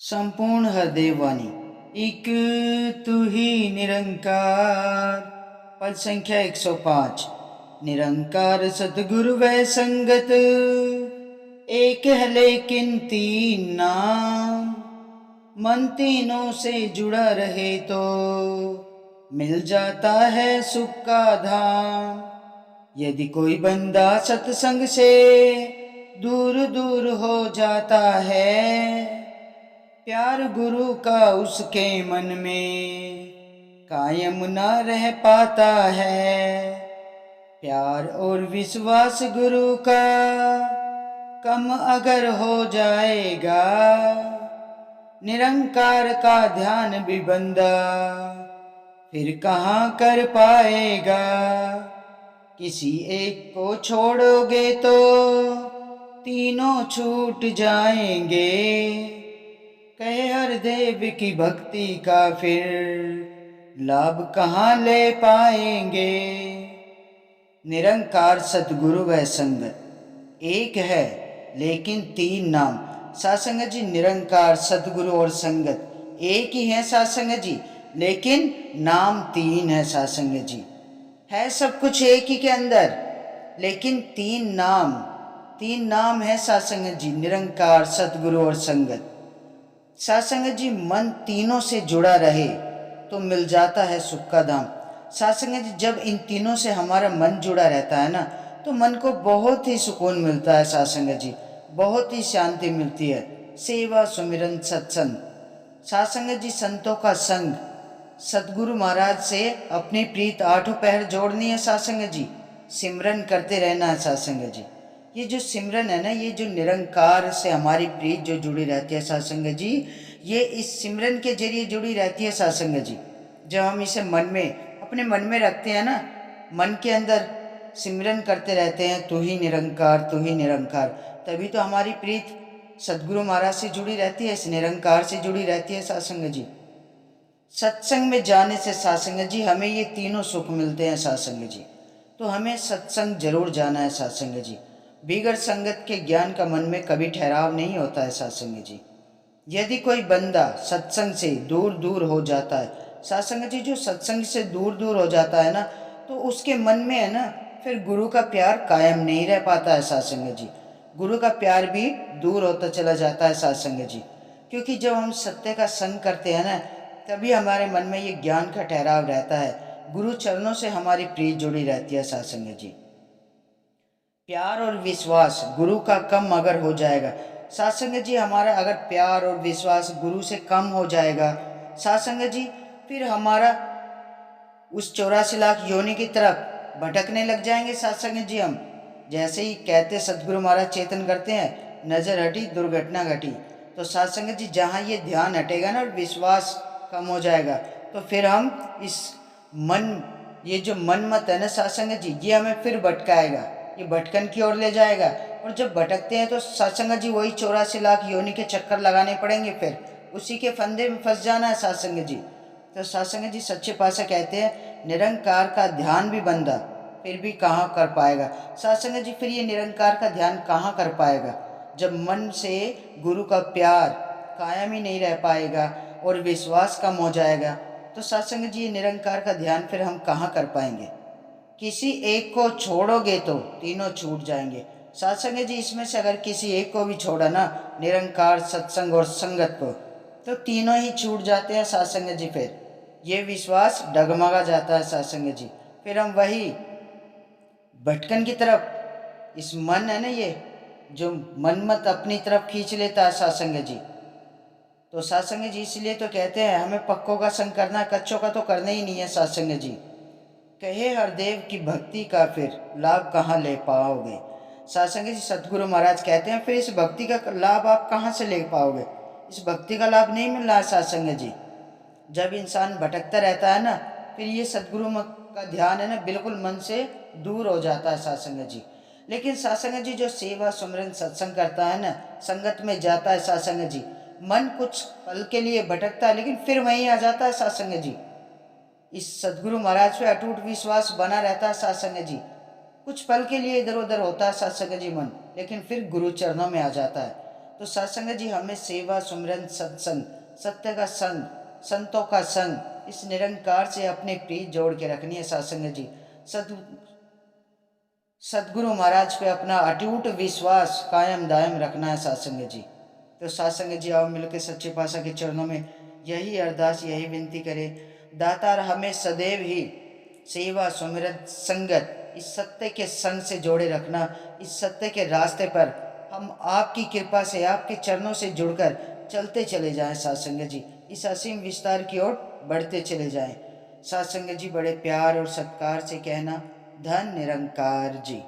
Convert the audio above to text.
संपूर्ण हृदय वाणी। एक तू ही निरंकार। पद संख्या 105। निरंकार सतगुरु वह संगत, एक है लेकिन तीन नाम। मन तीनों से जुड़ा रहे तो मिल जाता है सुख का धाम। यदि कोई बंदा सत्संग से दूर दूर हो जाता है, प्यार गुरु का उसके मन में कायम न रह पाता है। प्यार और विश्वास गुरु का कम अगर हो जाएगा, निरंकार का ध्यान भी बंदा फिर कहाँ कर पाएगा। किसी एक को छोड़ोगे तो तीनों छूट जाएंगे। कहे हर देव की भक्ति का फिर लाभ कहाँ ले पाएंगे। निरंकार सतगुरु वह संगत, एक है लेकिन तीन नाम। सासंगत जी, निरंकार सतगुरु और संगत एक ही है सासंगत जी, लेकिन नाम तीन है सासंगत जी। है सब कुछ एक ही के अंदर, लेकिन तीन नाम है सासंगत जी, निरंकार सतगुरु और संगत। सासंगत जी, मन तीनों से जुड़ा रहे तो मिल जाता है सुख का धाम। सासंगत जी, जब इन तीनों से हमारा मन जुड़ा रहता है ना, तो मन को बहुत ही सुकून मिलता है सासंगत जी, बहुत ही शांति मिलती है। सेवा सुमिरन सत्संग। सासंगत जी, संतों का संग, सतगुरु महाराज से अपनी प्रीत आठों पहर जोड़नी है सासंगत जी, सिमरन करते रहना है सासंगत जी। ये जो सिमरन है ना, ये जो निरंकार से हमारी प्रीत जो जुड़ी रहती है सासंगत जी, ये इस सिमरन के जरिए जुड़ी रहती है सासंगत जी। जब हम इसे मन में, अपने मन में रखते हैं ना, मन के अंदर सिमरन करते रहते हैं, तू ही निरंकार तू ही निरंकार, तभी तो हमारी प्रीत सदगुरु महाराज से जुड़ी रहती है, इस निरंकार से जुड़ी रहती है सासंगत जी। सत्संग में जाने से सासंगत जी हमें ये तीनों सुख मिलते हैं सासंगत जी। तो हमें सत्संग जरूर जाना है सासंगत जी। बिगड़ संगत के ज्ञान का मन में कभी ठहराव नहीं होता है सासंगत जी। यदि कोई बंदा सत्संग से दूर दूर हो जाता है सासंगत जी, जो सत्संग से दूर दूर हो जाता है ना, तो उसके मन में है ना, फिर गुरु का प्यार कायम नहीं रह पाता है सासंगत जी। गुरु का प्यार भी दूर होता चला जाता है सासंगत जी। क्योंकि जब हम सत्य का संग करते हैं ना, तभी हमारे मन में ये ज्ञान का ठहराव रहता है, गुरु चरणों से हमारी प्रीत जुड़ी रहती है सासंगत जी। प्यार और विश्वास गुरु का कम अगर हो जाएगा सासंगत जी, हमारा अगर प्यार और विश्वास गुरु से कम हो जाएगा सासंगत जी, फिर हमारा उस 84 लाख योनि की तरफ भटकने लग जाएंगे सासंगत जी हम। जैसे ही कहते सदगुरु महाराज चेतन करते हैं, नजर हटी दुर्घटना घटी। तो सासंगत जी, जहाँ ये ध्यान हटेगा ना और विश्वास कम हो जाएगा, तो फिर हम इस मन, ये जो मन मत है ना सासंगत जी, ये हमें फिर भटकाएगा, ये भटकन की ओर ले जाएगा। और जब भटकते हैं तो सत्संगत जी वही 84 लाख योनि के चक्कर लगाने पड़ेंगे, फिर उसी के फंदे में फंस जाना है सासंगत जी। तो सत्संग जी सच्चे पातशाह कहते हैं, निरंकार का ध्यान भी बंदा फिर भी कहाँ कर पाएगा। सत्संग जी, फिर ये निरंकार का ध्यान कहाँ कर पाएगा, जब मन से गुरु का प्यार कायम ही नहीं रह पाएगा और विश्वास कम हो जाएगा। तो सत्संग जी, ये निरंकार का ध्यान फिर हम कहाँ कर पाएंगे। किसी एक को छोड़ोगे तो तीनों छूट जाएंगे। सत्संग जी, इसमें से अगर किसी एक को भी छोड़ा ना, निरंकार सत्संग और संगत को, तो तीनों ही छूट जाते हैं सासंग जी। फिर ये विश्वास डगमगा जाता है सासंग जी, फिर हम वही भटकन की तरफ, इस मन है ना, ये जो मनमत अपनी तरफ खींच लेता है सासंग जी। तो सासंग जी इसलिए तो कहते हैं, हमें पक्कों का संग करना, कच्चों का तो करना ही नहीं है सासंग जी। कहे हरदेव की भक्ति का फिर लाभ कहाँ ले पाओगे। सासंग जी, सतगुरु महाराज कहते हैं, फिर इस भक्ति का लाभ आप कहाँ से ले पाओगे। इस भक्ति का लाभ नहीं मिल रहा है सासंग जी। जब इंसान भटकता रहता है ना, फिर ये सतगुरु का ध्यान है ना, बिल्कुल मन से दूर हो जाता है सासंग जी। लेकिन सासंग जी, जो सेवा सुमरन सत्संग करता है ना, संगत में जाता है सासंग जी, मन कुछ पल के लिए भटकता है, लेकिन फिर वहीं आ जाता है सासंग जी। इस सदगुरु महाराज पे अटूट विश्वास बना रहता है सासंग जी। कुछ पल के लिए इधर उधर होता है सासंग जी मन, लेकिन फिर गुरु चरणों में आ जाता है। तो सत्संग जी हमें सेवा, सुमिरन, सत्संग, सत्य का संग, संतों का संग, इस निरंकार से अपने प्रीत जोड़ के रखनी है सत्संग जी। सद सदगुरु महाराज पे अपना अटूट विश्वास कायम दायम रखना है सत्संग जी। तो सत्संग जी आओ मिलकर सच्चे पातशाह के चरणों में यही अरदास, यही विनती करें, दातार हमें सदैव ही सेवा, सुमिरन, संगत, इस सत्य के संग से जोड़े रखना। इस सत्य के रास्ते पर हम आपकी कृपा से, आपके चरणों से जुड़कर चलते चले जाएं सत्संग जी, इस असीम विस्तार की ओर बढ़ते चले जाएं। सत्संग जी बड़े प्यार और सत्कार से कहना, धन निरंकार जी।